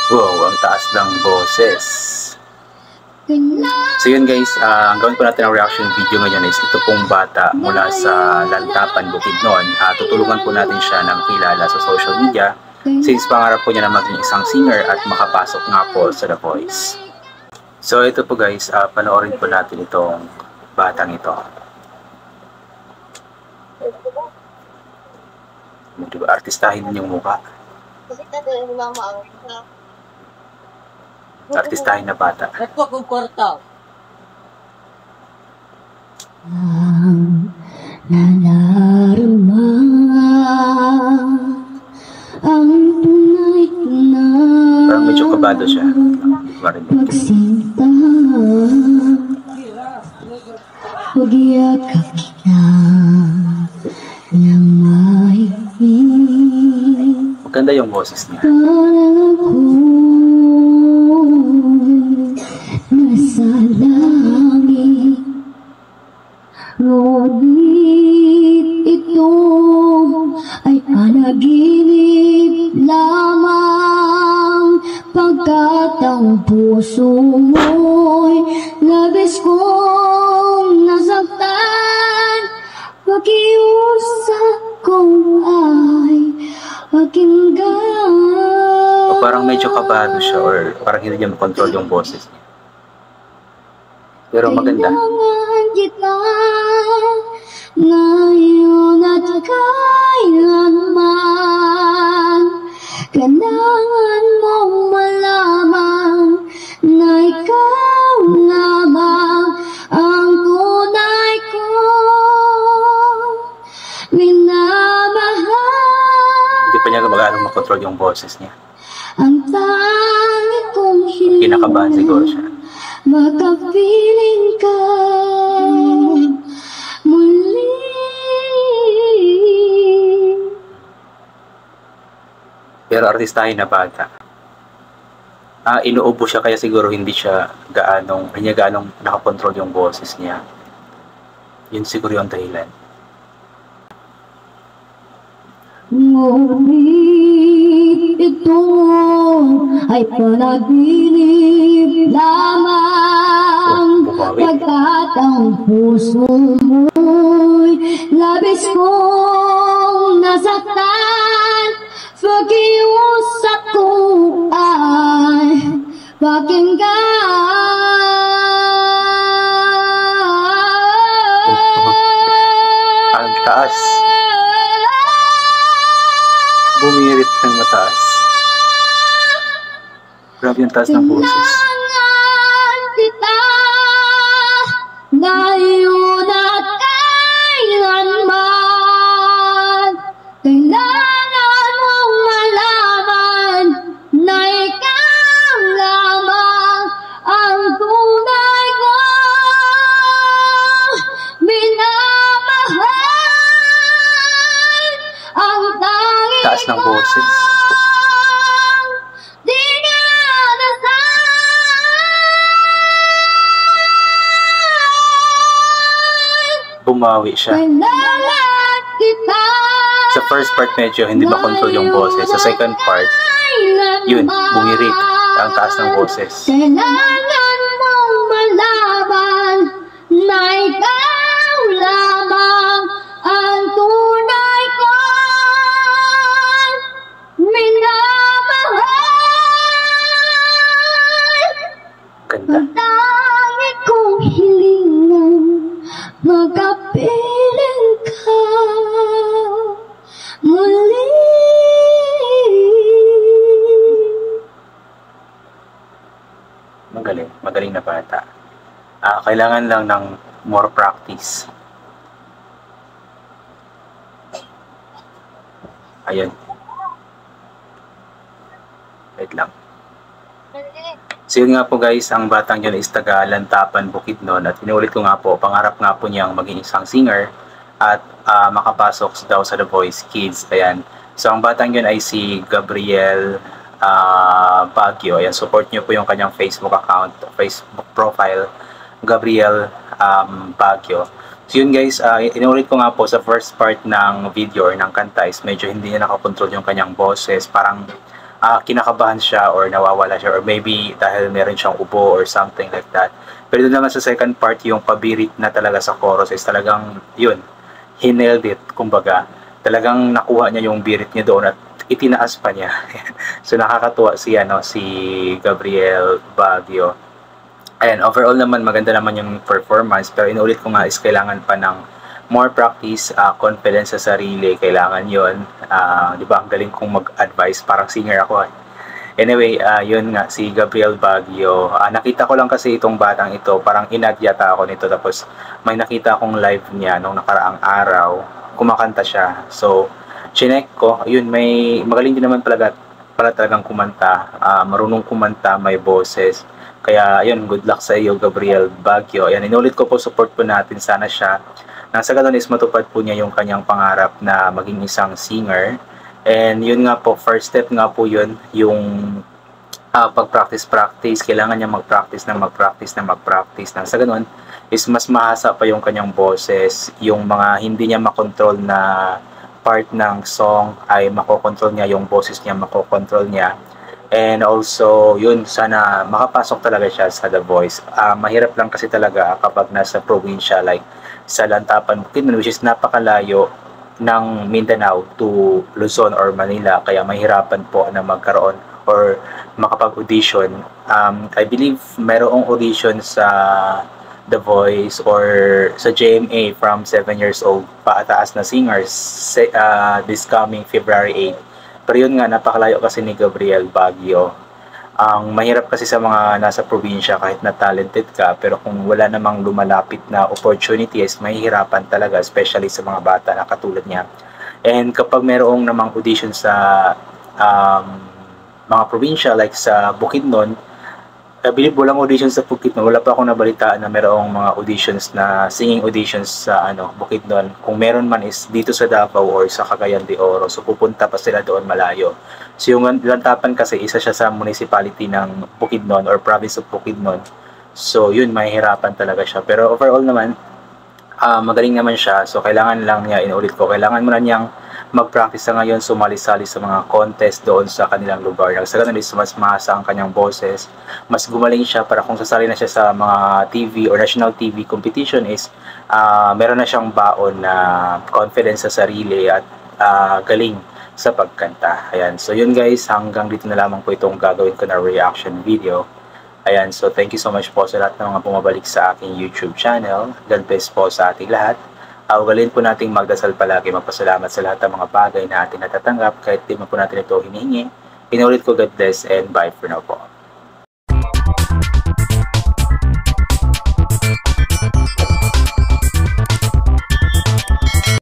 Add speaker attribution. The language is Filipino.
Speaker 1: Wow, ang taas ng boses. So yun guys, ang gawin po natin ang reaction video ngayon is ito pong bata mula sa Lantapan, Bukidnon. Tutulungan po natin siya ng kilala sa social media since pangarap po niya na maging isang singer at makapasok nga po sa The Voice. So ito po guys, panoorin po natin itong batang ito. Diba, artistahin din yung mukha. Artistahin na bata.
Speaker 2: Ito kong kwarta.
Speaker 3: Nadarama ang tunay-tunay.
Speaker 1: Parang medyo kabado siya.
Speaker 3: Magsinta, huwag-yakap kita ng mahigpit.
Speaker 1: Maganda yung boses niya.
Speaker 3: Parang ako'y nasa langit, ngunit ito ay panaginip lamang, pagkat ang puso mo'y labis kong nasaktan. Pakiusap ko ay pakinggan.
Speaker 1: O parang medyo kabado siya or parang hindi niya makontrol yung boses niya. Pero maganda.
Speaker 3: Kailangan kita ngayon at kailanman. Kailangan mong malaman na ikaw lamang ang tunay kong minamahal.
Speaker 1: Hindi pa niya magano makontrol yung boses niya.
Speaker 3: Ang tangi kong hiling,
Speaker 1: Kinakabahan siguro siya.
Speaker 3: makapiling ka muli.
Speaker 1: Pero artistahin na bata. Inuubo siya kaya siguro hindi niya gaanong nakakontrol yung boses niya. Yun siguro yung dahilan.
Speaker 3: Ngunit ito ay panaginip lamang, pagkat ang puso mo'y labis kong nasaktan. Pakiusap ko ay pakinggan.
Speaker 1: Ang taas. Bumirit ng mataas. Grabe yung taas ng boses.
Speaker 3: Kailangan kita ngayon at kailanman. Kailangan mong malaman na ikaw lamang ang tunay kong minamahal. Ang tanging
Speaker 1: Taas ng boses. Bumawi siya. Sa first part medyo hindi makontrol yung boses. Sa second part, yun, bumirit. Ang taas ng boses.
Speaker 3: Kailangan mong malaman na ikaw lamang ang tunay kong minamahal.
Speaker 1: Ganda.
Speaker 3: Ang tangi kong hilingan, makapiling ka muli.
Speaker 1: Magaling na bata. Kailangan lang ng more practice. Ayan. Wait lang. So yun nga po guys, ang batang yun is taga Lantapan, Bukidnon. At inulit ko nga po, pangarap nga po niyang maging isang singer at makapasok daw sa The Voice Kids. Ayan. So ang batang yun ay si Gabriel Baguio. Ayan, support nyo po yung kanyang Facebook account, Facebook profile, Gabriel Baguio. So yun guys, inulit ko nga po sa first part ng video or ng kanta is medyo hindi niya nakakontrol yung kanyang boses. Parang kinakabahan siya or nawawala siya, or maybe dahil meron siyang ubo or something like that. Pero doon naman sa second part, yung pabirit na talaga sa chorus is talagang yun, he nailed it, kumbaga. Talagang nakuha niya yung birit niya doon at itinaas pa niya. So nakakatuwa si Gabriel Baguio. And overall naman maganda naman yung performance, pero inulit ko nga is kailangan pa ng more practice, confidence sa sarili, kailangan yon. Di ba ang galing kong mag-advise, parang singer ako eh. Anyway, yun nga, si Gabriel Baguio. Nakita ko lang kasi itong batang ito, parang inadyata ako nito. Tapos may nakita akong live niya nung nakaraang araw, kumakanta siya. So, chinek ko, yun, may magaling din naman pala talagang kumanta. Marunong kumanta, may boses. Kaya, yun, good luck sa iyo, Gabriel Baguio. Ayan, inulit ko po, support po natin sana siya. Nang sa ganun is matupad po niya yung kanyang pangarap na maging isang singer. And yun nga po, first step nga po yun, yung pag-practice. Kailangan niya mag-practice. Nang sa ganun is mas mahasa pa yung kanyang boses, yung mga hindi niya makontrol na part ng song ay makokontrol niya, yung boses niya makokontrol niya. And also, yun, sana makapasok talaga siya sa The Voice. Mahirap lang kasi talaga kapag nasa probinsya, like sa Lantapan, Bukidnon, which is napakalayo ng Mindanao to Luzon or Manila, kaya mahirapan po na magkaroon or makapag-audition. I believe mayroong audition sa The Voice or sa GMA from 7 years old paataas na singers this coming February 8. Pero yun nga, napakalayo kasi ni Gabriel Baguio. Ang mahirap kasi sa mga nasa probinsya, kahit na talented ka, pero kung wala namang lumalapit na opportunities, mahihirapan talaga, especially sa mga bata na katulad niya. And kapag mayroong namang audition sa mga probinsya, like sa Bukidnon, I believe walang auditions sa Bukidnon. Wala pa akong nabalitaan na mayroong mga auditions na singing auditions sa Bukidnon. Kung meron man is dito sa Davao or sa Cagayan de Oro. So pupunta pa sila doon malayo. So yung Lantapan kasi isa siya sa municipality ng Bukidnon or province of Bukidnon. So yun, mahihirapan talaga siya. Pero overall naman, magaling naman siya. So kailangan lang niya, inulit ko, kailangan mo na niyang mag-practice sa ngayon, sumali-sali sa mga contest doon sa kanilang lugar. Sa ganun is mas mahasa ang kanyang boses, mas gumaling siya para kung sasali na siya sa mga TV or national TV competition is meron na siyang baon na confidence sa sarili at galing sa pagkanta. Ayan, so yun guys, hanggang dito na lamang po itong gagawin ko na reaction video. Ayan, so thank you so much po sa lahat ng mga bumabalik sa aking YouTube channel. God bless po sa ating lahat. Ugalin po nating magdasal palagi, magpasalamat sa lahat ng mga bagay na ating natatanggap kahit di man po natin ito hinihingi. Inulit ko, God bless and bye for now po.